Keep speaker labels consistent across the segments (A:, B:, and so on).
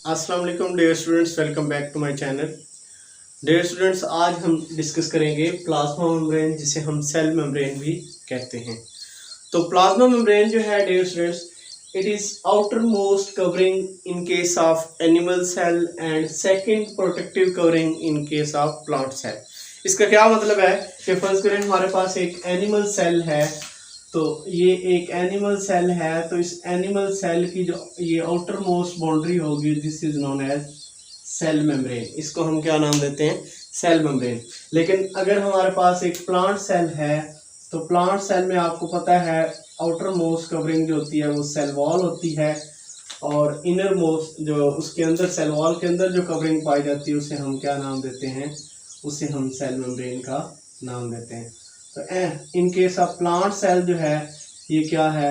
A: अस्सलाम वालेकुम dear students, welcome back to my channel. Dear students, आज हम डिस्कस करेंगे प्लाज्मा मेम्ब्रेन, जिसे हम सेल मेम्ब्रेन भी कहते हैं। तो प्लाज्मा मेम्ब्रेन जो है dear students, it is outer most covering in case of animal cell and second protective covering in case of plant cell. इसका क्या मतलब है कि फर्ज करें हमारे पास एक एनिमल सेल है, तो ये एक एनिमल सेल है, तो इस एनिमल सेल की जो ये आउटर मोस्ट बाउंड्री होगी, this is known as cell membrane. इसको हम क्या नाम देते हैं? Cell membrane. लेकिन अगर हमारे पास एक प्लांट सेल है, तो प्लांट सेल में आपको पता है आउटर मोस्ट कवरिंग जो होती है वो सेल वॉल होती है, और इनर मोस्ट जो उसके अंदर सेल वॉल के अंदर जो कवरिंग पाई जाती है उसे हम क्या नाम देते हैं? उसे हम सेल मेम्ब्रेन का नाम देते हैं। तो in case of plant cell जो है ये क्या है?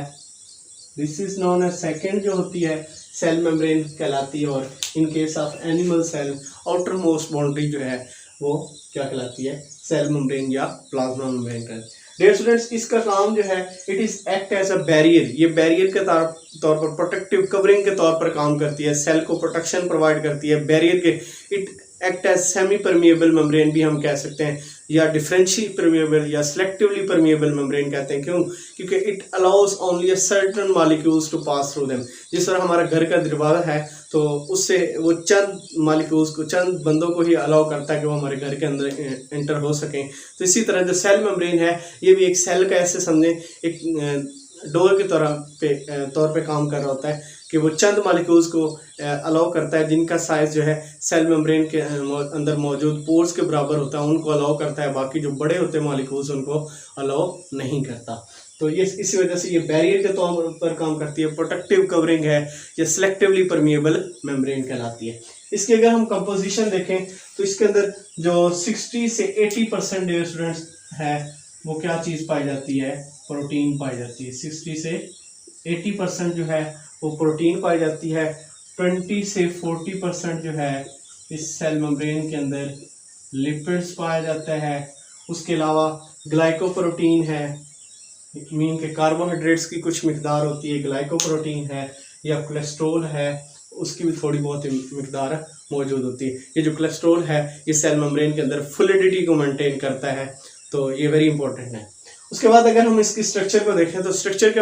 A: This is known as second जो होती है सेल मेम्ब्रेन कहलाती है, और in case of animal cell outer most boundary जो है वो क्या कहलाती है? सेल मेम्ब्रेन या प्लाज्मा मेम्ब्रेन का। डियर स्टूडेंट्स, इसका काम जो है it is act as a barrier. ये बैरियर के तौर पर प्रोटेक्टिव कवरिंग के तौर पर काम करती है, सेल को प्रोटेक्शन प्रोवाइड करती है बैरियर के। It act as semi permeable membrane भी हम कह सकते हैं, या डिफरेंशियल परमिएबल या सिलेक्टिवली परमिएबल मेम्ब्रेन कहते हैं। क्यों? क्योंकि it allows only a certain molecules to pass through them. जिस तरह हमारा घर का दरवाजा है, तो उससे वो चंद मॉलिक्यूल्स को, चंद बंदों को ही अलाउ करता है कि वो हमारे घर के अंदर एंटर हो सकें। तो इसी तरह जो सेल मेम्ब्रेन है ये भी एक सेल का, ऐसे समझें, एक डोर के तौर पे काम कर रहा होता है कि वो चंद मॉलिक्यूल्स को अलाउ करता है जिनका साइज जो है सेल मेम्ब्रेन के अंदर मौजूद पोर्स के बराबर होता है, उनको अलाउ करता है। बाकी जो बड़े होते हैं मॉलिक्यूल्स उनको अलाउ नहीं करता। तो ये इसी वजह से ये बैरियर के तौर पर काम करती है, प्रोटेक्टिव कवरिंग है, ये सिलेक्टिवली परमिएबल मेम्ब्रेन कहलाती है। इसकी अगर हम कंपोजिशन देखें तो इसके अंदर जो 60 से 80% डियर स्टूडेंट्स है वो क्या चीज़ पाई जाती है? प्रोटीन पाई जाती है। 60 से 80% जो है वो प्रोटीन पाई जाती है। 20 से 40% जो है इस सेल मेम्ब्रेन के अंदर लिपिड्स पाया जाता है। उसके अलावा ग्लाइकोप्रोटीन है, मीन के कार्बोहाइड्रेट्स की कुछ मिकदार होती है, ग्लाइकोप्रोटीन है, या कोलेस्ट्रॉल है, उसकी भी थोड़ी बहुत मिकदार मौजूद होती है। ये जो कोलेस्ट्रॉल है ये सेल मेम्ब्रेन के अंदर फ्लूइडिटी को मेंटेन करता है, तो ये वेरी इंपॉर्टेंट है। उसके बाद अगर हम इसकी स्ट्रक्चर को देखें तो स्ट्रक्चर के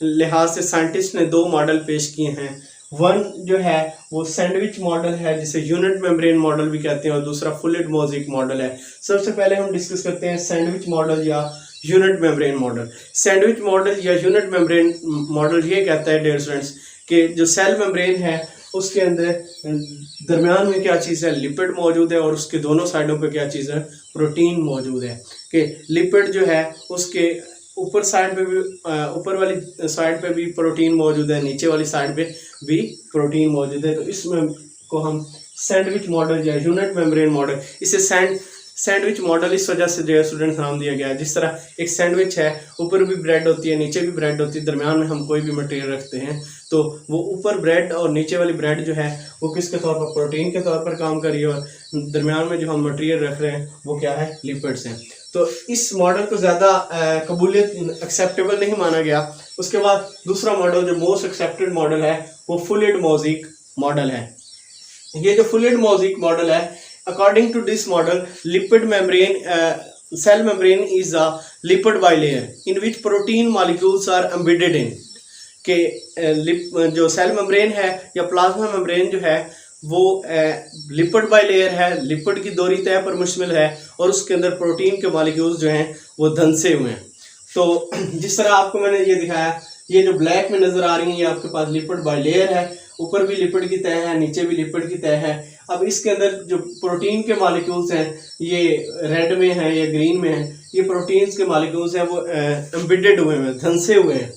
A: लिहाज से साइंटिस्ट ने दो मॉडल पेश किए हैं। वन जो है वो सैंडविच मॉडल है, जिसे यूनिट मेम्ब्रेन मॉडल भी कहते हैं, और दूसरा फ्लूइड मोज़ेक मॉडल है। सबसे पहले हम डिस्कस करते हैं सैंडविच मॉडल या unit membrane model. Sandwich model या यूनिट मेम्ब्रेन मॉडल ये कहता है डियर स्टूडेंट्स कि जो सेल मेम्ब्रेन है उसके अंदर दरमियान में क्या चीज़ है? लिपिड मौजूद है, और उसके दोनों साइडों पे क्या चीज़ है? प्रोटीन मौजूद है। कि लिपिड जो है उसके ऊपर साइड पे भी, ऊपर वाली साइड पे भी प्रोटीन मौजूद है, नीचे वाली साइड पे भी प्रोटीन मौजूद है। तो इसमें को हम सैंडविच मॉडल या यूनिट मेम्ब्रेन मॉडल, इसे सैंडविच मॉडल इस वजह से जो स्टूडेंट्स नाम दिया गया है। जिस तरह एक सैंडविच है, ऊपर भी ब्रेड होती है, नीचे भी ब्रेड होती है, दरमियान में हम कोई भी मटेरियल रखते हैं, तो वो ऊपर ब्रेड और नीचे वाली ब्रेड जो है वो किसके तौर पर? प्रोटीन के तौर पर काम कर रही है, और दरमियान में जो हम मटेरियल रख रहे हैं वो क्या है? लिपिड्स हैं। तो इस मॉडल को ज़्यादा कबूलियत एक्सेप्टेबल नहीं माना गया। उसके बाद दूसरा मॉडल जो मोस्ट एक्सेप्टेड मॉडल है वो फ्लूइड मोज़ेक मॉडल है। ये जो फ्लूइड मोज़ेक मॉडल है, according to this model, lipid membrane cell membrane is a lipid bilayer in which protein molecules are embedded in। के जो सेल मेम्ब्रेन है या प्लाज्मा मेम्ब्रेन जो है वो लिपिड बाइलेयर है, लिपिड की दोहरी तह पर मुश्तमिल है, और उसके अंदर प्रोटीन के मॉलिक्यूल्स जो हैं वो धंसे हुए हैं। तो जिस तरह आपको मैंने ये दिखाया, ये जो ब्लैक में नज़र आ रही है ये आपके पास लिपिड बाइलेयर है, ऊपर भी लिपिड की तह है, नीचे भी लिपिड की तह है। अब इसके अंदर जो प्रोटीन के मॉलिक्यूल्स हैं ये रेड में है या ग्रीन में है, ये प्रोटीन्स के मॉलिक्यूल्स हैं वो एम्बेडेड हुए हैं, धंसे हुए हैं।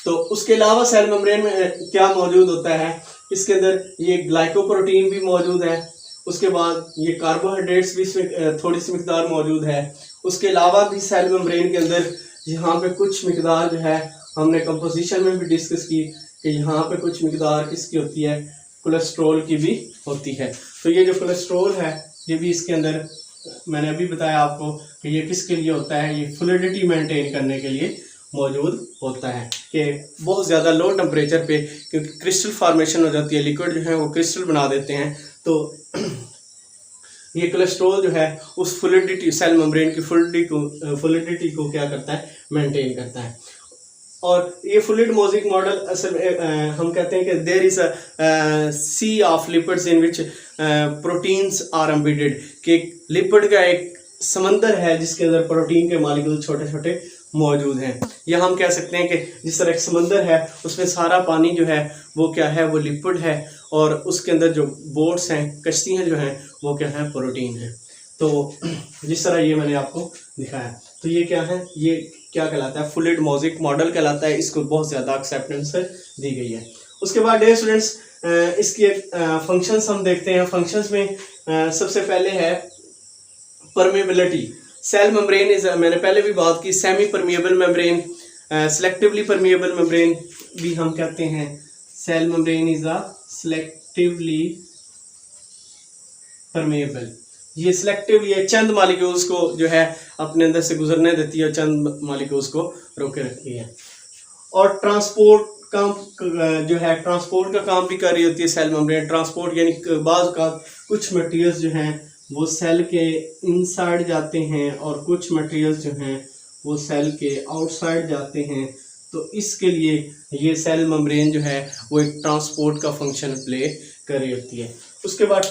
A: तो उसके अलावा सेल मेम्ब्रेन में क्या मौजूद होता है? इसके अंदर ये ग्लाइकोप्रोटीन भी मौजूद है, उसके बाद ये कार्बोहाइड्रेट्स भी इसमें थोड़ी सी मिकदार मौजूद है। उसके अलावा भी सेल मेम्ब्रेन के अंदर यहाँ पे कुछ मिकदार जो है हमने कंपोजिशन में भी डिस्कस की कि यहाँ पे कुछ मिकदार किसकी होती है? कोलेस्ट्रॉल की भी होती है। तो ये जो कोलेस्ट्रॉल है ये भी इसके अंदर, मैंने अभी बताया आपको कि ये किसके लिए होता है? ये फ्लूइडिटी मेंटेन करने के लिए मौजूद होता है कि बहुत ज़्यादा लो टेम्परेचर पे क्योंकि क्रिस्टल फॉर्मेशन हो जाती है, लिक्विड जो है वो क्रिस्टल बना देते हैं, तो ये कोलेस्ट्रॉल जो है उस फ्लूइडिटी, सेल मेम्ब्रेन की फ्लूइडिटी को क्या करता है, मेंटेन करता है। और ये फ्लूइड मोज़ेक मॉडल असल में हम कहते हैं कि there is a sea of lipids in which proteins are embedded, कि लिपिड का एक समंदर है जिसके अंदर प्रोटीन के मॉलिक्यूल छोटे छोटे मौजूद हैं। या हम कह सकते हैं कि जिस तरह एक समंदर है उसमें सारा पानी जो है वो क्या है, वो लिपिड है, और उसके अंदर जो बोट्स हैं, कश्तियाँ जो हैं, वो क्या है, प्रोटीन है। तो जिस तरह ये मैंने आपको दिखाया, तो ये क्या है, ये क्या कहलाता है, फ्लूइड मोज़ेक मॉडल कहलाता है। इसको बहुत ज़्यादा एक्सेप्टेंस दी गई है। उसके बाद डियर स्टूडेंट्स इसकी फंक्शंस हम देखते हैं। फंक्शंस में सबसे पहले है परमेबिलिटी। सेल मेम्ब्रेन इज, मैंने पहले भी बात की, semi permeable membrane, selectively permeable membrane भी हम कहते हैं। Cell membrane is a selectively permeable. ये सिलेक्टिव, ये चंद मॉलिक्यूल्स को जो है अपने अंदर से गुजरने देती है, चंद मॉलिक्यूल्स को रोके रखती है। और ट्रांसपोर्ट काम जो है, ट्रांसपोर्ट का काम भी कर रही होती है सेल मेम्ब्रेन। ट्रांसपोर्ट यानी बाज़ का कुछ मटेरियल्स जो हैं वो सेल के इनसाइड जाते हैं और कुछ मटेरियल्स जो हैं वो सेल के आउटसाइड जाते हैं। तो इसके लिए ये सेल मेम्ब्रेन जो है वो एक ट्रांसपोर्ट का फंक्शन प्ले कर रही होती है। उसके बाद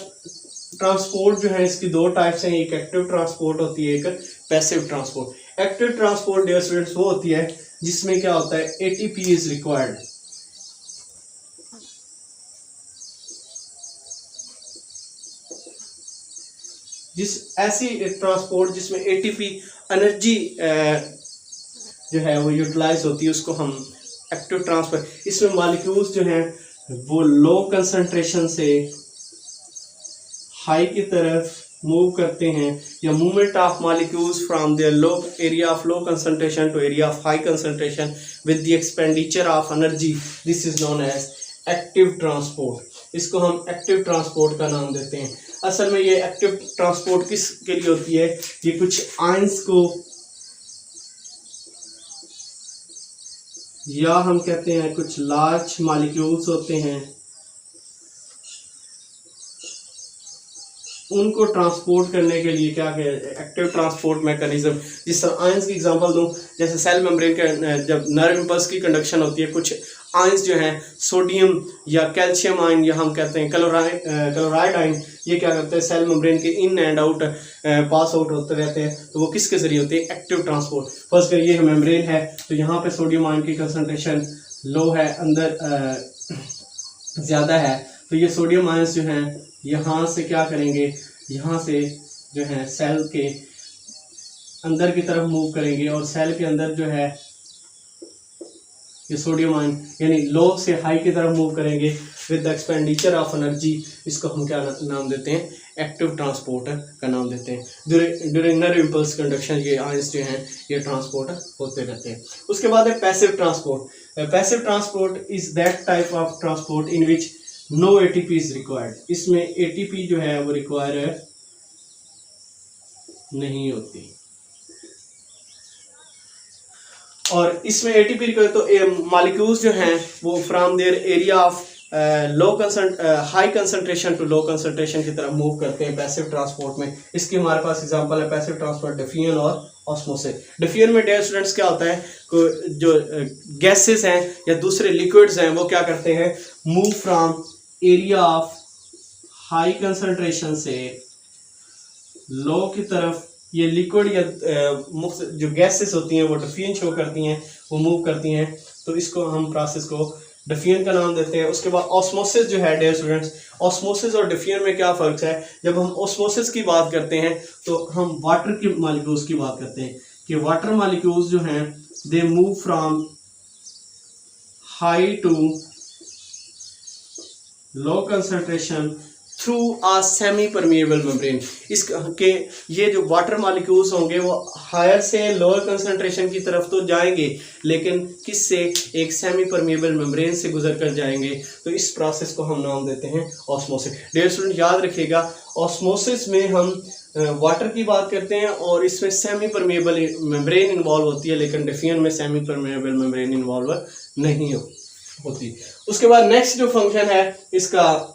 A: ट्रांसपोर्ट जो है इसकी दो टाइप्स हैं, एक एक्टिव ट्रांसपोर्ट होती है, एक passive transport. Active transport dear students वो होती है जिसमें क्या होता है, एटीपी इज रिक्वायर्ड। ऐसी ट्रांसपोर्ट जिसमें एटीपी एनर्जी जो है वो यूटिलाइज होती है, उसको हम एक्टिव ट्रांसपोर्ट। इसमें मॉलिक्यूल्स जो हैं वो लो कंसंट्रेशन से हाई की तरफ मूव करते हैं, या movement of molecules from their low area of low concentration to area of high concentration with the expenditure of energy, this is known as active transport. इसको हम एक्टिव ट्रांसपोर्ट का नाम देते हैं। असल में ये एक्टिव ट्रांसपोर्ट किस के लिए होती है, ये कुछ आयंस को, या हम कहते हैं कुछ लार्ज मॉलिक्यूल्स होते हैं, उनको ट्रांसपोर्ट करने के लिए क्या है, एक्टिव ट्रांसपोर्ट मैकेनिज्म। जिस तरह आयंस की एग्जांपल दूं, जैसे सेल मेम्ब्रेन के जब नर्व इम्पल्स की कंडक्शन होती है, कुछ आयंस जो हैं सोडियम या कैल्शियम आयन, या हम कहते हैं क्लोराइड आयन, ये क्या करते हैं, सेल मेम्ब्रेन के in and out pass out होते रहते हैं। तो वो किसके जरिए होते हैं, एक्टिव ट्रांसपोर्ट। फर्स्ट कर ये मेम्ब्रेन है, तो यहाँ पे सोडियम आयन की कंसंट्रेशन लो है, अंदर ज़्यादा है, तो ये सोडियम आयंस जो हैं यहाँ से क्या करेंगे, यहाँ से जो है सेल के अंदर की तरफ मूव करेंगे, और सेल के अंदर जो है ये सोडियम आयन यानी लो से हाई की तरफ मूव करेंगे with the expenditure of energy. इसको हम क्या नाम देते हैं, एक्टिव ट्रांसपोर्ट का नाम देते हैं। ड्यूरिंग नर्व इम्पल्स कंडक्शन ये आयंस जो हैं ये ट्रांसपोर्ट होते रहते हैं। उसके बाद है passive transport. Passive transport is that type of transport in which no ATP is required. इसमें एटीपी जो है वो रिक्वायर नहीं होती, और इसमें एटीपी रिक्वायर तो मॉलिक्यूल्स जो हैं वो from their area of high concentration to low concentration की तरफ मूव करते हैं पैसिव ट्रांसपोर्ट में। इसकी हमारे पास एग्जांपल है पैसिव ट्रांसपोर्ट, डिफ्यूजन और ऑस्मोसिस। डिफ्यूजन में डियर स्टूडेंट्स क्या होता है, जो गैसेस हैं या दूसरे लिक्विड्स हैं वो क्या करते हैं, move from area of high concentration से लो की तरफ। ये लिक्विड या जो गैसेस होती हैं वो डिफ्यूजन शो करती हैं, वो मूव करती हैं, तो इसको हम प्रोसेस को डिफ्यूजन का नाम देते हैं। उसके बाद ऑस्मोसिस जो है डियर स्टूडेंट्स, ऑस्मोसिस और डिफ्यूजन में क्या फ़र्क है। जब हम ऑस्मोसिस की बात करते हैं तो हम वाटर की मॉलिक्यूल्स की बात करते हैं कि वाटर मॉलिक्यूल्स जो हैं they move from high to low concentration through a semi permeable membrane. इसके ये जो वाटर मॉलिक्यूल्स होंगे वो हायर से लोअर कंसंट्रेशन की तरफ तो जाएंगे, लेकिन किससे, एक सेमी परमिएबल मेम्ब्रेन से गुजर कर जाएंगे। तो इस प्रोसेस को हम नाम देते हैं ऑस्मोसिस। डियर स्टूडेंट याद रखिएगा, ऑस्मोसिस में हम वाटर की बात करते हैं और इसमें सेमी परमेबल मेम्ब्रेन इन्वॉल्व होती है, लेकिन डेफियन में सेमी परमेबल मेम्ब्रेन इन्वॉल्व नहीं होती। उसके बाद नेक्स्ट जो फंक्शन है इसका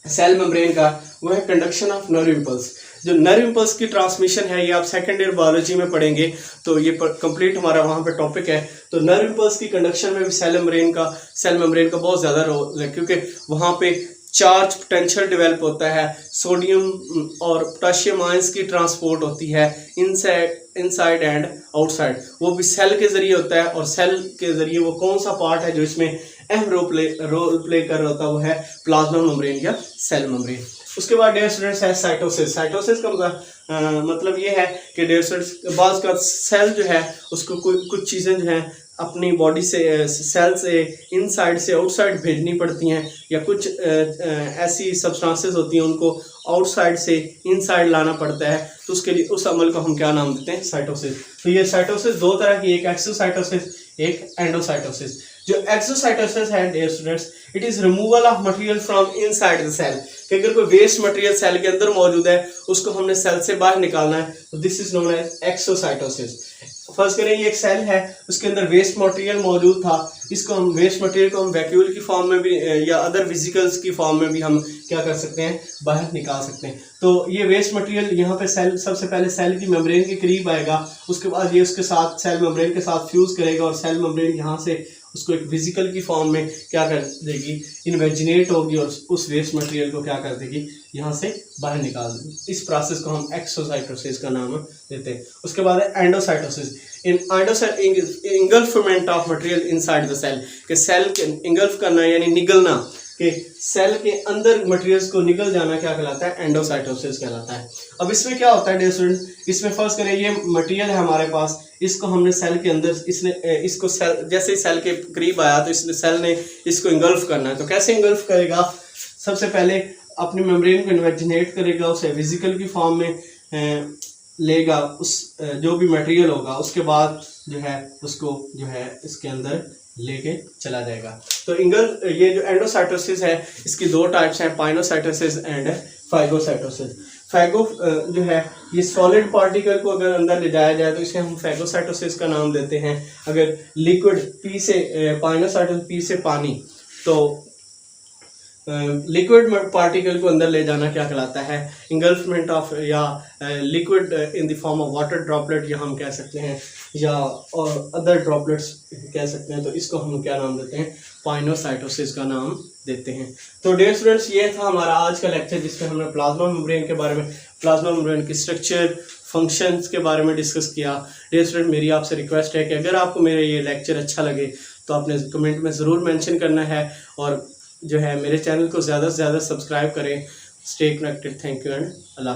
A: सेल मेम्ब्रेन का, वो है कंडक्शन ऑफ नर्व इम्पल्स। जो नर्व इम्पल्स की ट्रांसमिशन है ये आप सेकेंड ईयर बायोलॉजी में पढ़ेंगे, तो ये कंप्लीट हमारा वहाँ पे टॉपिक है। तो नर्व इम्पल्स की कंडक्शन में भी सेल मेम्ब्रेन का बहुत ज़्यादा रोल है, क्योंकि वहाँ पे चार्ज पोटेंशियल डेवलप होता है, सोडियम और पोटाशियम आयंस की ट्रांसपोर्ट होती है इनसाइड एंड आउटसाइड, वो भी सेल के जरिए होता है। और सेल के जरिए वो कौन सा पार्ट है जो इसमें अहम रोल प्ले कर रहा होता है, वो है प्लाज्मा मेम्ब्रेन या सेल मेम्ब्रेन। उसके बाद डियर स्टूडेंट्स है साइटोसिस। साइटोसिस का मतलब ये है कि डियर स्टूडेंट्स बाद का सेल जो है उसको कुछ चीज़ें जो हैं अपनी बॉडी से सेल से इनसाइड से आउटसाइड भेजनी पड़ती हैं, या कुछ ऐसी सब्सटेंसेस होती हैं उनको आउटसाइड से इनसाइड लाना पड़ता है। तो उसके लिए उस अमल को हम क्या नाम देते हैं? साइटोसिस। तो ये साइटोसिस दो तरह की, एक एक्सोसाइटोसिस, एक एंडोसाइटोसिस। जो एक्सोसाइटोसिस है dear students, it is removal of material from inside the cell, कि अगर कोई वेस्ट मटेरियल सेल के अंदर मौजूद है उसको हमने सेल से बाहर निकालना है, तो this is known as exocytosis. फर्ज करें ये एक सेल है, उसके अंदर वेस्ट मटेरियल मौजूद था, इसको हम वेस्ट मटेरियल को हम वैक्यूल की फॉर्म में भी या अदर वेसिकल्स की फॉर्म में भी हम क्या कर सकते हैं? बाहर निकाल सकते हैं। तो ये वेस्ट मटेरियल यहाँ पे सेल सबसे पहले सेल की मेम्ब्रेन के करीब आएगा, उसके बाद ये उसके साथ सेल मेम्ब्रेन के साथ फ्यूज करेगा और सेल मेम्ब्रेन यहाँ से उसको एक वेसिकल की फॉर्म में क्या कर देगी? इन्वेजिनेट होगी और उस वेस्ट मटेरियल को क्या कर देगी? यहाँ से बाहर निकाल देगी। इस प्रोसेस को हम एक्सोसाइटोसिस का नाम देते हैं। उसके बाद है endocytosis. Engulfment of material inside the cell, कि सेल के इंगल्फ करना यानी निगलना, कि सेल के अंदर मटेरियल्स को निकल जाना क्या कहलाता है? एंडोसाइटोसिस कहलाता है। अब इसमें क्या होता है डियर स्टूडेंट, इसमें फर्ज करें ये मटेरियल है हमारे पास, इसको हमने सेल के अंदर इसको सेल जैसे ही सेल के करीब आया तो इसने सेल ने इसको इंगल्फ करना है। तो कैसे इंगल्फ करेगा? सबसे पहले अपनी मेम्ब्रेन को इन्वेजिनेट करेगा, उसे वेसिकल की फॉर्म में लेगा उस जो भी मटेरियल होगा, उसके बाद जो है उसको जो है इसके अंदर लेके चला जाएगा। तो ये जो एंडोसाइटोसिस है इसकी दो टाइप्स हैं, पाइनोसाइटोसिस एंड फाइगोसाइटोसिस। फैगो जो है ये सॉलिड पार्टिकल को अगर अंदर ले जाया जाए तो इसे हम फैगोसाइटोसिस का नाम देते हैं। अगर लिक्विड पी से पाइनोसाइटोसिस पी से पानी, तो लिक्विड पार्टिकल को अंदर ले जाना क्या कहलाता है? इंगल्फमेंट ऑफ, या liquid in the form of water droplet या हम कह सकते हैं, या और अदर ड्रॉपलेट्स कह सकते हैं। तो इसको हम क्या नाम देते हैं? पाइनोसाइटोसिस का नाम देते हैं। तो डियर स्टूडेंट्स ये था हमारा आज का लेक्चर, जिसमें हमने प्लाज्मा मेम्ब्रेन के बारे में, प्लाज्मा मेम्ब्रेन की स्ट्रक्चर, फंक्शंस के बारे में डिस्कस किया। डियर स्टूडेंट मेरी आपसे रिक्वेस्ट है कि अगर आपको मेरा ये लेक्चर अच्छा लगे तो आपने कमेंट में ज़रूर मेंशन करना है, और जो है मेरे चैनल को ज़्यादा से ज़्यादा सब्सक्राइब करें। Stay connected. Thank you and Allah.